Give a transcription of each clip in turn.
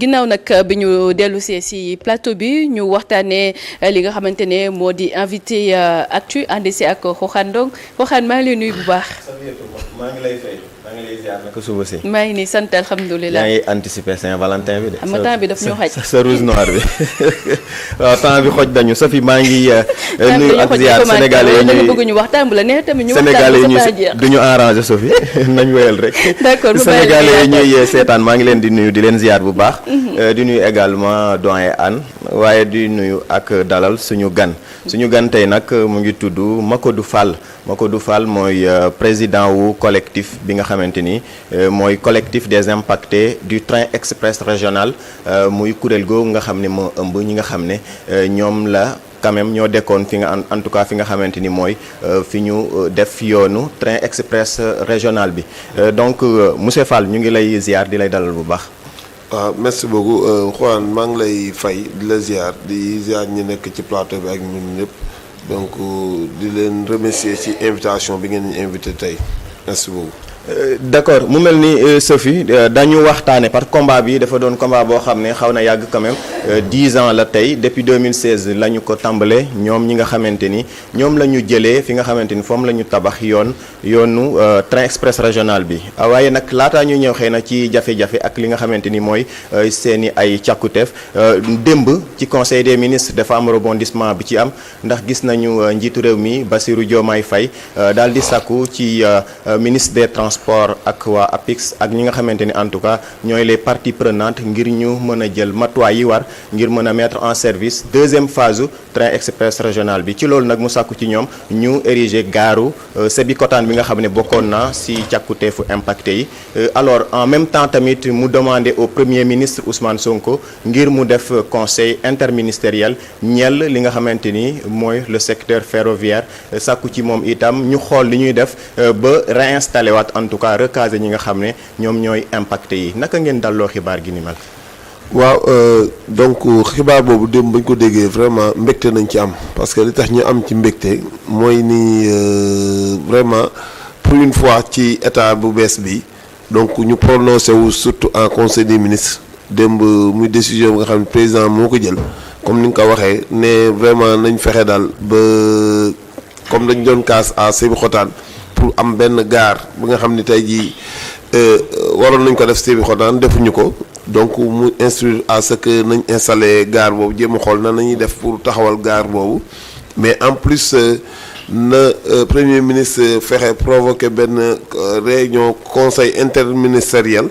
ginnaaw nag bi ñu dellusee ci plateau bi ñu waxtaanee li nga xamante ne moo di invité actu ànd si ak Xoxane Ndong Xoxane maa ngi lay nuyu bu baax. maa ngi lay fay maa ngi lay ziar naka suba si. maa ngi nii sant alhamdulilah. yaa ngi anticiper Saint-Valentin bi de. xam nga temps bi daf ñu xaj. sa rouge noir bi waaw temps bi xoj dañu Sophie maa ngi nuyu ak ziar sénégalais yi ñuy bëgg ñu waxtaan bu la neex tamit ñu sénégalais yi waxtaan du ñu arrangé Sophie nañ wéyal rek. d'accord sénégalais yi ñuy seetaan maa ngi leen di nuyu di leen ziar bu baax. di nuyu également doyen Anne waaye di nuyu ak dalal suñu gan. suñu gan tey nag mu ngi tudd Macodou Fall mooy président wu collectif bi nga xamante ni mooy collectif des impactés du train express régional muy kuréel googu nga xam ne moo ëmb ñi nga xam ne ñoom la quand même ñoo dekkoon fi nga en tout cas fi nga xamante ni mooy fi ñu def yoonu train express régional bi donc monsieur Fall ñu ngi lay ziar di lay dalal bu baax. waaw merci beaucoup Juan maa ngi lay fay di la ziar ñi nekk ci plateau bi ak ñun ñëpp donc di leen remercier ci invitation bi ngeen ñu invité tey merci beaucoup. d'accord mu mel ni Sophie dañu waxtaane parce que combat bi dafa doon combat boo xam ne xaw na yàgg quand même 10 ans la tey depuis 2016 la ñu ko tàmbale ñoom ñi nga xamante ni ñoom la ñu jëlee fi nga xamante ni foofu la ñu tabax yoonu train express régional bi waaye nag laataa ñu ñëw xëy na ci jafe-jafe ak li nga xamante ni mooy seeni ay càkkuteef démb ci conseil des ministres dafa am rebondissement bi ci am ndax gis nañu njiitu réew mi Bassirou Diomaye Faye daal di sàkku ci ministre des transport ak waa APIX ak ñi nga xamante ni en tout cas ñooy les parties prenantes ngir ñu mën a jël matuwaay yi war ngir mën a mettre en service deuxième phase train express régional bi ci loolu nag mu sàkku ci ñoom ñu ériger gaaru Sébikotane bi nga xam ne bokkoon na si càkkuteefu impacté yi alors en même temps tamit mu demandé au premier ministre Ousmane Sonko ngir mu def conseil interministériel ñeel li nga xamante ni mooy le secteur ferroviaire sàkku ci moom itam ñu xool li ñuy def ba réinstallé waat en tout cas recaser ñi nga xam ne ñoom ñooy impacté yi naka ngeen dalloo xibaar gi ni mel. waaw donc xibaar boobu démb bañ ko déggee vraiment mbégte nañ ci am parce que li tax ñu am ci mbégte mooy ni vraiment pour une fois ci état bu bees bi donc ñu prononcé wu surtout en conseil des ministres démb muy décision bi nga xam ne président moo ko jël comme ni nga ko waxee ne vraiment nañ fexe daal ba comme dañ doon kaas à Sébikotane pour am benn gare bi nga xam ni tey jii waroon nañ ko def Sébikotane defuñu ko donc mu instruire à ce que nañ installé gare boobu jéem a xool na nañuy def pour taxawal gare boobu mais en plus na premier ministre fexe provoqué benn réunion conseil interministériel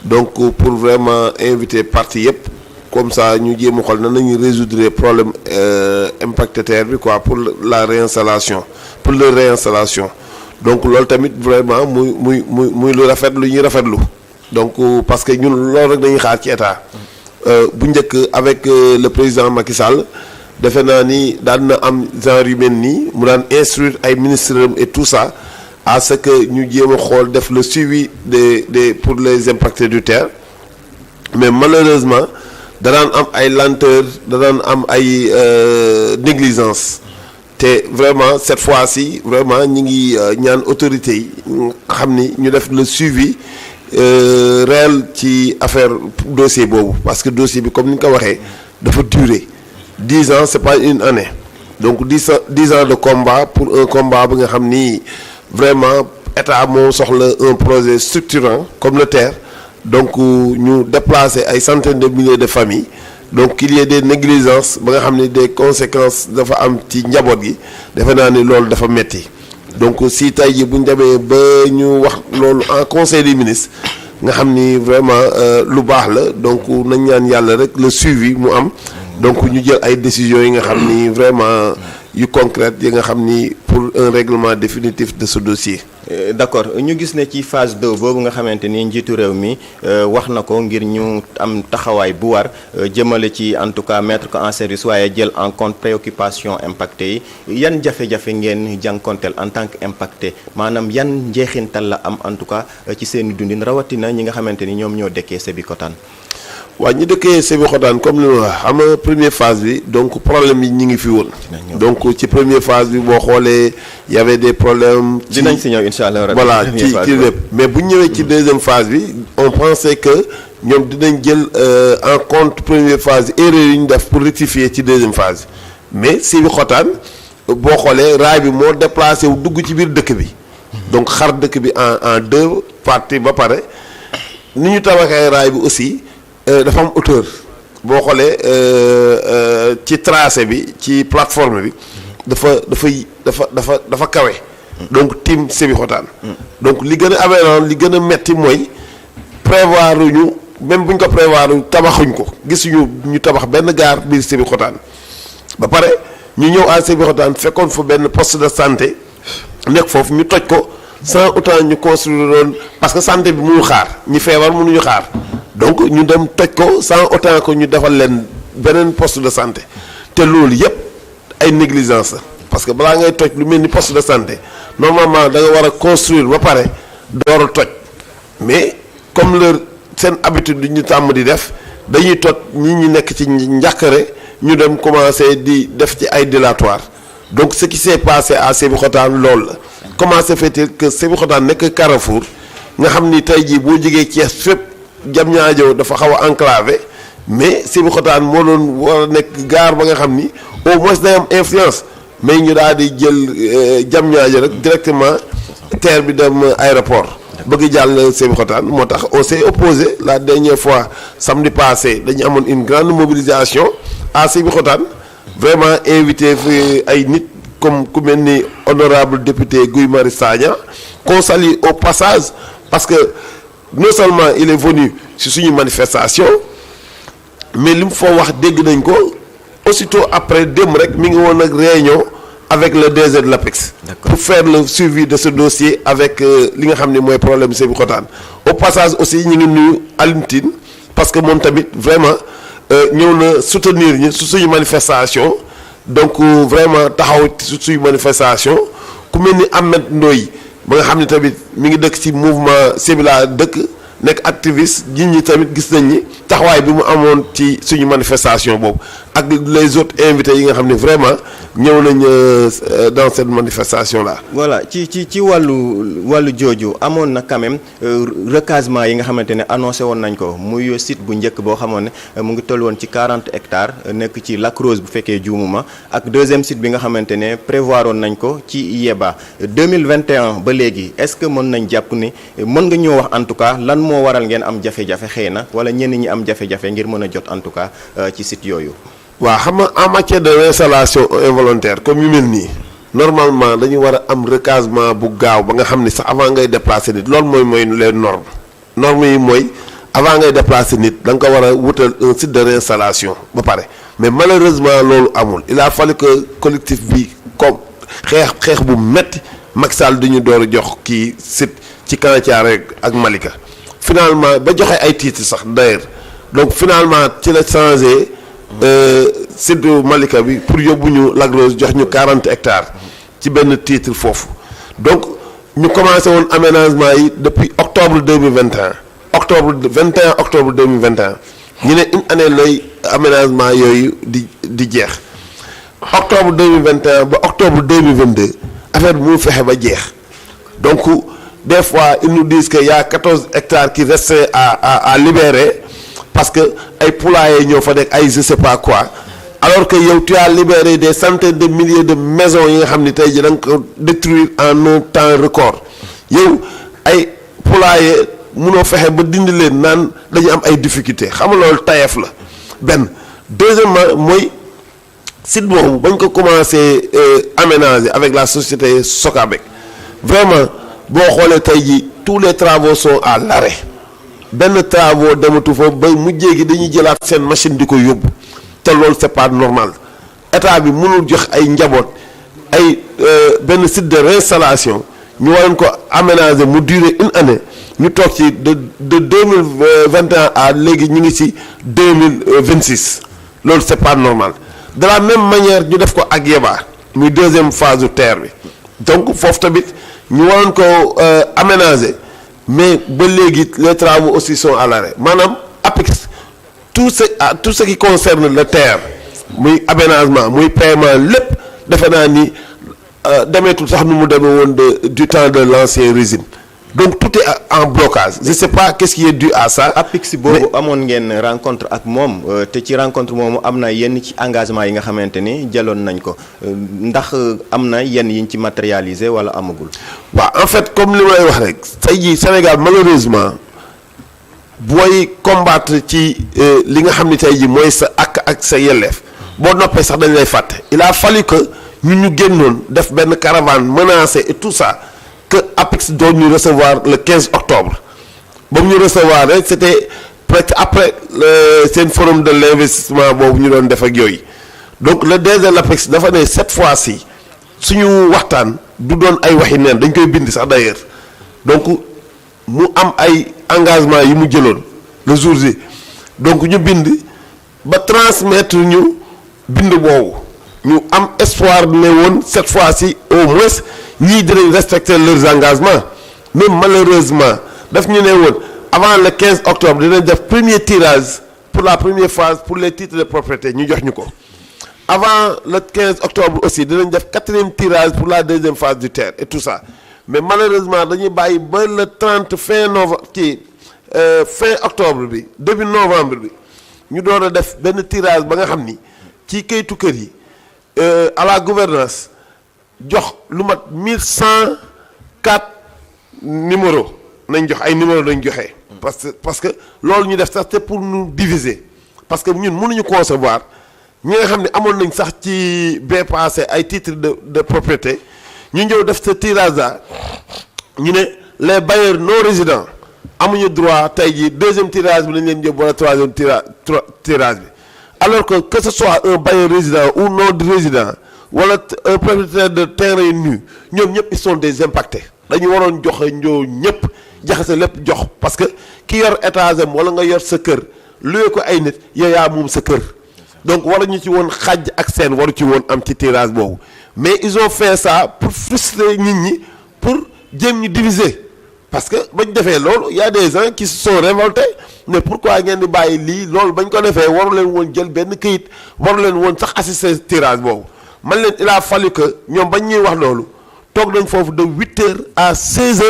donc pour vraiment inviter parti yëpp comme ça ñu jéem a xool na nañuy résoudre problème impacté terre bi quoi pour la réinstallation pour leur réinstallation donc loolu tamit vraiment muy lu rafet lu ñuy rafetlu donc parce que ñun loolu rek dañuy xaar ci état bu njëkk avec le président Macky Sall defe naa ni daan na am genre yu mel nii mu daan instruire ay ministres et tout ça à ce que ñu jéem a xool def le suivi des pour les impactés du terre mais malheureusement da daan am ay lenteur da daan am ay négligence te vraiment cette fois-ci vraiment ñi ngi ñaan autorités yi xam ni ñu def le suivi réel ci affaire dossier boobu parce que dossier bi comme ni nga ko waxee dafa durer 10 ans c'est pas une année donc 10 ans de combat pour un combat bi nga xam ni vraiment état moo soxla un projet structurant comme le TER donc ñu déplacer ay centaines de milliers de familles donc qu'il y ait des négligences ba nga xam ni des conséquences dafa am ci njaboot gi defe naa ni loolu dafa metti donc si tey ji bu ñu demee ba ñu wax loolu en conseil des ministres nga xam ni vraiment lu baax la donc nañ ñaan yàlla rek le suivi mu am donc ñu jël ay décisions yi nga xam ni vraiment yu concrètes yi nga xam ni pour un règlement définitif de ce dossier. d'accord ñu gis ne ci phase 2 boobu nga xamante ni njiitu réew mi wax na ko ngir ñu am taxawaay bu war jëmale ci en tout cas mettre ko en service waaye jël en compte préoccupation impacté yi yan jafe-jafe ngeen jànkonteel en tant que impacté maanaam yan njeexintal la am en tout cas ci seen dundin rawatina ñi nga xamante ni ñoom ñoo dëkkee Sébikotane. waaw ñi dëkkee Sébikotane comme li ma wax xam nga première phase bi donc problème yi ñi ngi fi woon. donc ci première phase bi boo xoolee y avait des problèmes. dinañ si ñëw incha allah. voilà ci lépp mais bu ñu ñëwee ci deuxième phase bi on pensait que ñoom dinañ jël en compte première phase erreur yi ñu def pour rectifier ci deuxième phase mais Sébikotane boo xoolee raay bi moo déplacé wu dugg ci biir dëkk bi donc xar dëkk bi en deux parties ba pare ni ñu tabaxee raay bi aussi dafa am hauteur boo xoolee ci tracé bi ci plateforme bi dafa kawe donc tiim Sébikotane donc li gën a aberrant li gën a metti mooy prévoir ñu même bu ñu ko prévoir tabaxuñ ko gisuñu ñu tabax benn gaar biir Sébikotane ba pare ñu ñëw à Sébikotane fekkoon fa benn poste de santé nekk foofu ñu toj ko sans autant ñu construire loon parce que santé bi mënul xaar ñi feebar mënuñu xaar donc ñu dem toj ko sans autant que ñu defal leen beneen poste de santé te loolu yépp ay négligence la parce que balaa ngay toj lu mel ni poste de santé normalement da nga war a construire ba pare door a toj mais comme leur seen habitude du ñu tàmm di def dañuy toj ñi nekk ci njàqare ñu dem commencer di def ci ay dilatoire donc ce qui s'est passé à Sébikotane loolu la comment se fait-il que Sébikotane nekk Carrefour nga xam ni tey jii boo jógee Thiès fépp Diamniadio dafa xaw a enclavé mais Sébikotane moo doon war a nekk gare ba nga xam ni au moins day am influence mais ñu daal di jël Diamniadio rek directement terre bi dem aéroport bëgg jàll Sébikotane moo tax on s'est opposé la dernière fois samedi passé dañu amoon une grande mobilisation à Sébikotane vraiment invité fi ay nit comme ku mel ni honorable député Guy Marius Sagna qu'on salue au passage parce que non seulement il est venu ci suñu manifestation mais li mu foo wax dégg nañ ko aussitôt après dem rek mi ngi woon ak réunion avec le DG de l'APEX pour faire le suivi de ce dossier avec li nga xam ne mooy problème Sébikotane au passage aussi ñu ngi nuyu Alioune Tine parce que moom tamit vraiment ñëw na soutenir ñu su suñu manifestation donc vraiment taxaw su suñu manifestation ku mel ni Ahmed Ndoye ba nga xam ne tamit mi ngi dëkk ci mouvement Sébila dëkk nekk activiste ñi tamit gis nañ ni taxawaay bi mu amoon ci suñu manifestation boobu ak les autres invités yi nga xam ne vraiment ñëw nañ dans cette manifestation là. voilà ci wàllu jooju amoon na quand même recasement yi nga xamante ne annoncé woon nañ ko muy site bu njëkk boo xamoon ne mu ngi toll woon ci 40 hectares nekk ci Lac Rose bu fekkee juumuma ak deuxième site bi nga xamante ne prévoir woon nañ ko ci Yeba 2021 ba léegi est-ce que mën nañ jàpp ni mën nga ñoo wax en tout cas lan moo waral ngeen am jafe-jafe xëy na wala ñenn ñi am jafe-jafe ngir mën a jot en tout cas ci site yooyu. waaw xam nga en matière de réinstallation involontaire comme yu mel nii normalement dañu war a am recasement bu gaaw ba nga xam ni sax avant ngay déplacer nit loolu mooy les normes yi mooy avant ngay déplacer nit da nga ko war a wutal un site de réinstallation ba pare mais malheureusement loolu amul il a fallu que collectif bi comme xeex bu metti Macky Sall duñu door a jox kii site ci Camp Thiaroye ak Malika finalement ba joxe ay titres sax d'ailleurs donc finalement ci la changé site Malika bi pour yóbbu ñu Lac Rose jox ñu 40 hectares ci benn titre foofu donc ñu commencé woon aménagement yi depuis octobre 2021 octobre 2021 ñu ne une année lay aménagement yooyu di jeex octobre 2021 ba octobre 2022 affaire bi mu fexe ba jeex donc des fois ils nous disent que y a 14 hectares qui restaient à libérer parce que ay poulailler ñoo fa nekk ay je sais pas quoi alors que yow tu as libéré des centaines de milliers de maisons yi nga xam ni tey ji da nga ko détruire en un temps record yow ay poulailler munoo fexe ba dindi leen naan dañu am ay difficultés xam nga loolu tayeef la benn deuxièmement mooy site boobu bañ ko commencé aménager avec la société Socabek vraiment boo xoolee tey ji tous les travaux sont à l'arrêt benn travaux dematu fa ba mujjee gi dañuy jëlaat seen machine di ko yóbbu te loolu c'est pas normal état bi mënul jox ay njaboot ay benn site de réinstallation ñu waroon ko aménager mu durer une année ñu toog ci de 2021 à léegi ñu ngi ci 2026 loolu c'est pas normal de la même manière ñu def ko ak Yeba muy deuxième phase du terre bi donc foofu tamit ñu waroon ko aménager mais ba léegi les travaux aussi sont à l'arrêt maanaam APEX tout ce qui concerne le terre muy aménagement muy paiement lépp defe naa ni demeetul sax nu mu demee woon du temps de l'ancien régime donc tout est en blocage je sais pas qu'est-ce qui est dû à ça. APIX boobu amoon ngeen rencontre ak moom te ci rencontre moomu am na yenn ci engagement yi nga xamante ni jëloon nañ ko ndax am na yenn yiñ ci matérialiser wala amagul. waaw en fait comme li may wax rek tey jii Sénégal malheureusement booy combattre ci li nga xam ni tey jii mooy sa ak sa yelleef boo noppee sax dañ lay fàtte. il a fallu que ñu génnoon def benn caravane menacée et tout ça. que APIX doon ñu recevoir le 15 octobre ba mu ñu recevoir rek c'était presque après seen forum de l'investissement boobu ñu doon def ak yooyu donc le DG de l'APIX dafa ne cette fois-ci suñu waxtaan du doon ay waxi neen dañ koy bind sax d'ailleurs donc mu am ay engagement yi mu jëloon le jour J donc ñu bind ba transmettre ñu bind boobu ñu am espoir ne woon cette fois-ci au moins ñii dinañ respecter leurs engagements mais malheureusement daf ñu ne woon avant le 15 octobre dinañ def premier tirage pour la première phase pour les titres de propriété ñu jox ñu ko avant le 15 octobre aussi dinañ def 4e tirage pour la deuxième phase du TER et tout ça mais malheureusement dañuy bàyyi ba le 30 fin octobre bi début novembre bi ñu door a def benn tirage ba nga xam ni ci kayitu kër yi à la gouvernance jox lu mat 1104 numéros nañ jox ay numéros nañ joxe. parce que loolu ñu def sax te pour nous diviser parce que ñun mënuñu concevoir ñi nga xam ne amoon nañ sax ci bee passé ay titres de propriété ñu ñëw def ce tirage là ñu ne les bailleurs non résidents amuñu droit tey jii deuxième tirage bi nañ leen jëm wala troisième tirage bi alors que ce soit un bailleur résident ou non résident. wala un propriétaire de terrain nu ñoom ñëpp ils sont des impactés dañu waroon joxe ñoo ñëpp jaxase lépp jox parce que ki yor étage am wala nga yor sa kër luye ko ay nit yow yaa moom sa kër donc waruñu ci woon xàjj ak seen waru ci woon am ci tirage boobu mais ils ont fait ça pour frustrer nit ñi pour jéem ñu diviser parce que bañ defee loolu y a des gens qui se sont révoltés mais pourquoi ngeen di bàyyi lii loolu bañ ko defee waru leen woon jël benn këyit waru leen woon sax assister tirage boobu. man leen il a fallu que ñoom bañ ñuy wax loolu toog nañ foofu de 8h à 16h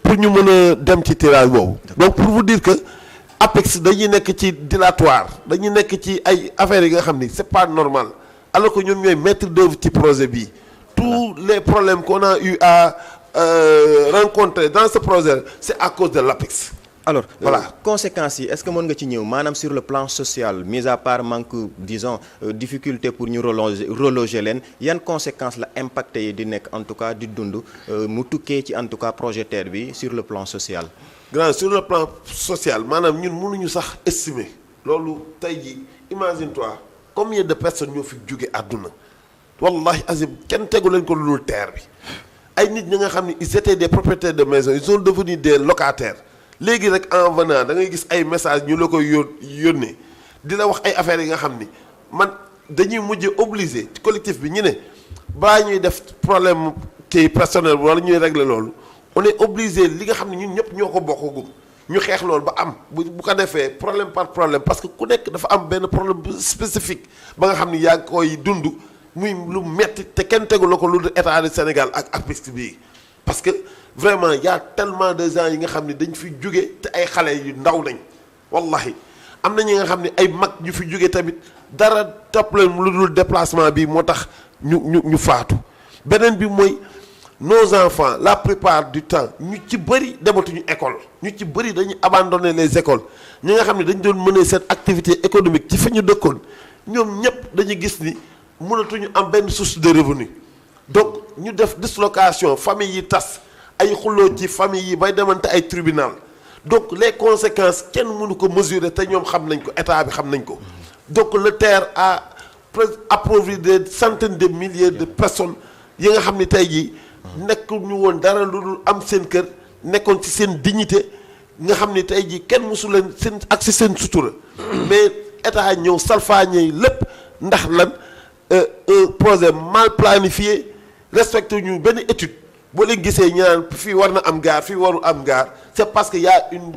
pour ñu mën a dem ci tirage boobu donc pour vous dire que APIX dañuy nekk ci dilatoire dañuy nekk ci ay affaires yi nga xam ni c'est pas normal alors que ñoom ñooy maître d'œuvre ci projet bii tous les problèmes qu'on a eu à rencontrer dans ce projet c'est à cause de l'APIX. alors voilà conséquences yi est-ce que mën nga ci ñëw maanaam sur le plan social mis à part manque disons difficulté pour ñu reloger leen yan conséquences la impacté yi di nekk en tout cas di dund mu tukkee ci en tout cas projet TER bi sur le plan social. grand sur le plan social maanaam ñun mënuñu sax estimer loolu tey jii imagine-toi combien de personnes ñoo fi jóge àdduna wallahi azim kenn tegu leen ko lu dul TER bi ay nit ñi nga xam ne ils étaient des propriétaires de maison ils sont devenus des locataires. léegi rek en venant da ngay gis ay messages ñu la koy yónnee di la wax ay affaires yi nga xam ni man dañuy mujj obligé ci collectif bi ñu ne balaa ñuy def problème ci personnel wala ñuy régler loolu on est obligé li nga xam ne ñun ñëpp ñoo ko bokkagum ñu xeex loolu ba am bu ko defee problème par problème parce que ku nekk dafa am benn problème spécifique ba nga xam ni yaa ngi koy dund muy lu metti te kenn tegu la ko lu dul état du Sénégal ak APIX bii parce que. vraiment y a tellement de gens yi nga xam ne dañ fi jóge te ay xale yu ndaw nañ wallahi am na ñi nga xam ne ay mag ñu fi jóge tamit dara topp leen lu dul déplacement bi moo tax ñu faatu beneen bi mooy nos enfants la plupart du temps ñu ci bëri dematuñu école ñu ci bëri dañuy abandonner les écoles ñi nga xam ne dañ doon mener seen activité économique ci fi ñu dëkkoon ñoom ñëpp dañu gis ni mënatuñu am benn source de revenu donc ñu def dislocation famille yi tas ay xuloo ci famille yi bay demante ay tribunal donc les conséquences kenn mënu ko mesurer te ñoom xam nañ ko état bi xam nañ ko donc le TER a appauvri des centaines de milliers de personnes yi nga xam ni tey jii nekkuñu woon dara lu dul am seen kër nekkoon ci seen dignité nga xam ni tey jii kenn mësu leen seen ak si seen sutura mais état ñëw salfaañe lépp ndax lan un projet mal planifié respecté ñu benn étude boo leen gisee ñu naan fii war na am gaar fii warul am gaar c'est parce que y a une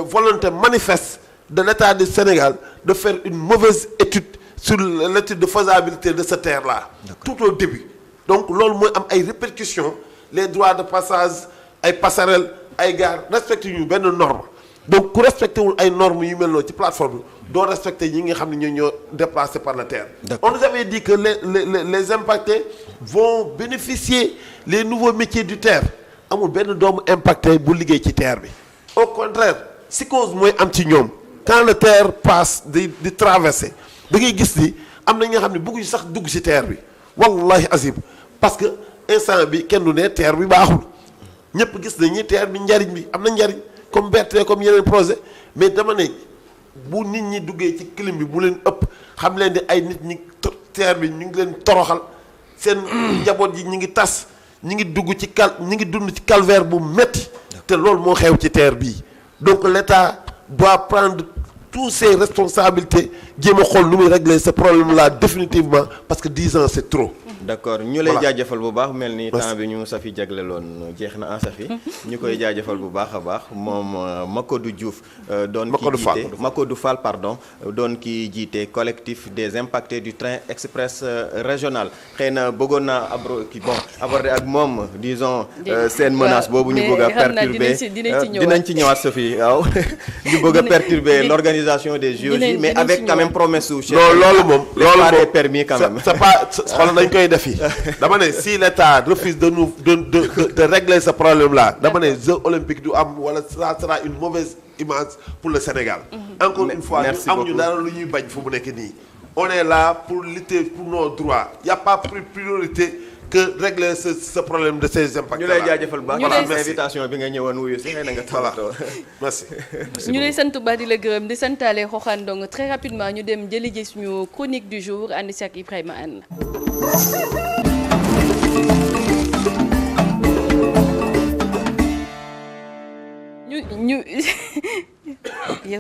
volonté manifeste de l'État du Sénégal de faire une mauvaise étude sur l'étude de faisabilité de ce TER là tout au début donc loolu mooy am ay répercussions les droits de passage ay passerelle ay gare respecté ñu benn norme donc ku respecté wul ay normes yu mel noonu ci plateforme bi doo respecté ñi nga xam ne ñoo déplacé par la terre. On nous avait dit que les impactés vont bénéficier les nouveaux métiers du terre amul benn doomu impacté bu liggéey ci terre bi au contraire psychose mooy am ci ñoom quand le terre passe di traverser da ngay gis ni am na ñi nga xam ne bëgguñu sax dugg ci terre bi wallahi azim parce que instant bi kenn du ne terre bi baaxul ñëpp gis nañu terre bi njariñ bi am na njariñ comme BRT comme yeneen projet mais dama ne bu nit ñi duggee ci clim bi bu leen ëpp xam leen di ay nit ñi terre bi ñu ngi leen toroxal seen njaboot yi ñu ngi tas ñu ngi dugg ci ñu ngi dund ci calvaire bu metti te loolu moo xew ci terre bii donc l'État doit prendre toutes ses responsabilités jéem a xool nu muy régler ce problème là définitivement parce que 10 ans c'est trop. d'accord ñu lay jaajëfal bu baax mel ni temps bi ñu Safi jagleloon jeex na en Safi ñu koy jaajëfal bu baax a baax moom Macodou Diouf doon ki jiite Macodou Fall pardon doon ki jiite collectif des impactés du train express régional xëy na bëggoon naa aborder ak moom disons seen menace boobu ñu bëgg a perturber dinañ ci ñëwaat Safi waaw ñu bëgg a perturber l'organisation des JOJ mais avec quand même promesse su chef non loolu moom permis quand même c'est pas xoolal dañ koy defi dama ne si l'État refuse de régler ce problème là dama ne Jeux olympiques du am wala ça sera une mauvaise image pour le Sénégal. Encore une fois ñu amuñu dara lu ñuy bañ fu mu nekk nii. On est là pour lutter pour nos droits y a pas plus priorité que régler ce problème de ces impacts. ñu lay jaajëfal bu baax invitation bi nga ñëwoon wuyu si xëy na nga tawaatoo. merci. ñu lay sant ba di la gërëm di santaale Xoxaan Ndong très rapidement ñu dem jëli ji suñu chronique du jour ànd si ak Ibrahima Anne. ñu